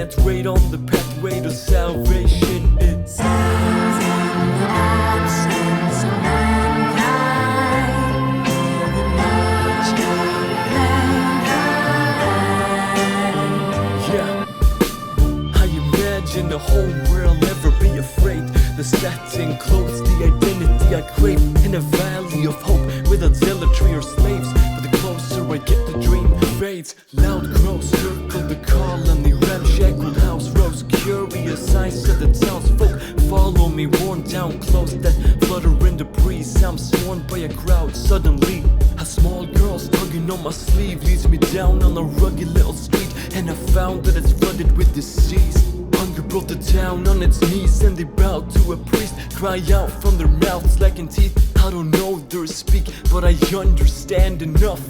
penetrate on the pathway to salvation. It's Signs in the absence of mankind, the nature of mankind. yeah. I imagine a home where I'll never be afraid. The satin clothes, the identity I crave, in a valley of hope without zealotry or slaves. But the closer I get, the dream fades. Loud crows circle the colony, ramshackled house rows. Curious eyes of the townsfolk follow me, worn down clothes that flutter in the breeze. I'm sworn by a crowd. Suddenly, a small girl tugging on my sleeve leads me down on a rugged little street, and I found that it's flooded with disease. Hunger brought the town on its knees, and they bowed to a priest, cry out from their mouths lacking teeth. I don't know their speak, but I understand enough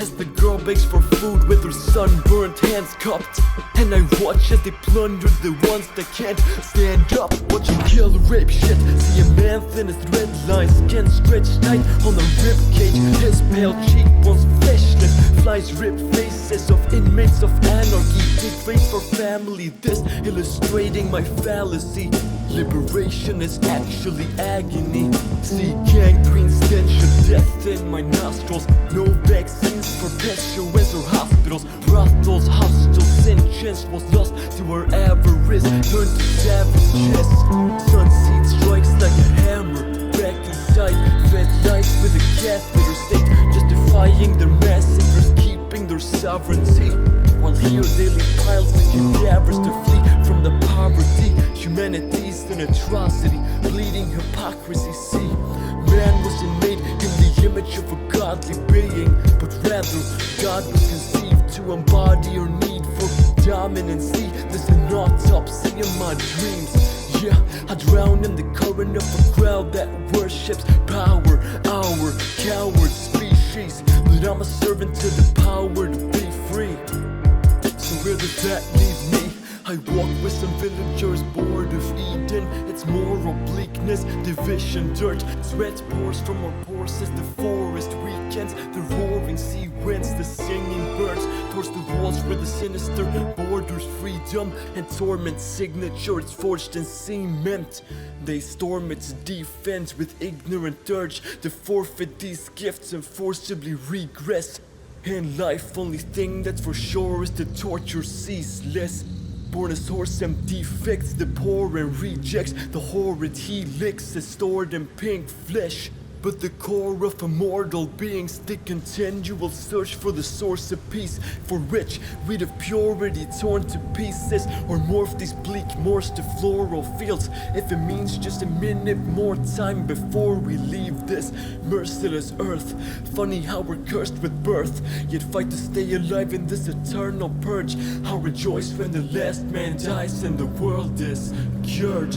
as the girl begs for food with her sunburnt hands cupped, and I watch as they plunder the ones that can't stand up. Watching kill, rape, shit. See a man thin as red lines, skin stretched tight on the rib cage. His pale cheekbones fleshless, flies rib faces of inmates of anarchy. Big face for family, this illustrating my fallacy. Liberation is actually agony. See gangrene stench of death in my nostrils. No vaccines for pestilence or hospitals. Brothels, hostile sentience was lost to our avarice, turned to savages. Sunseed strikes like a hammer, back inside, fed life with a catheter state, justifying their massacres, keeping their sovereignty. While here daily piles of cadavers to flee from the poverty. Humanity's an atrocity, bleeding hypocrisy. See, man wasn't made in the image of a godly being, but rather God was conceived to embody our need for dominancy. There's an autopsy in my dreams. Yeah, I drown in the current of a crowd that worships power, our coward species. But I'm a servant to the power to be free. So where does that leave me? I walk with some villagers bored of Eden. It's moral bleakness, division, dirt. Sweat pours from our pores as the forest weakens. The roaring sea winds, the singing birds towards the walls where the sinister borders freedom and torment signature. It's forged in cement. They storm its defense with ignorant urge to forfeit these gifts and forcibly regress. In life, only thing that's for sure is the torture ceaseless. Born as horse and defects, the poor and rejects. The horrid he licks is stored in pink flesh. But the core of immortal beings, the continual search for the source of peace. For which, reed of purity torn to pieces, or morph these bleak moors to floral fields. If it means just a minute more time before we leave this merciless earth. Funny how we're cursed with birth, yet fight to stay alive in this eternal purge. How rejoice when the last man dies and the world is cured.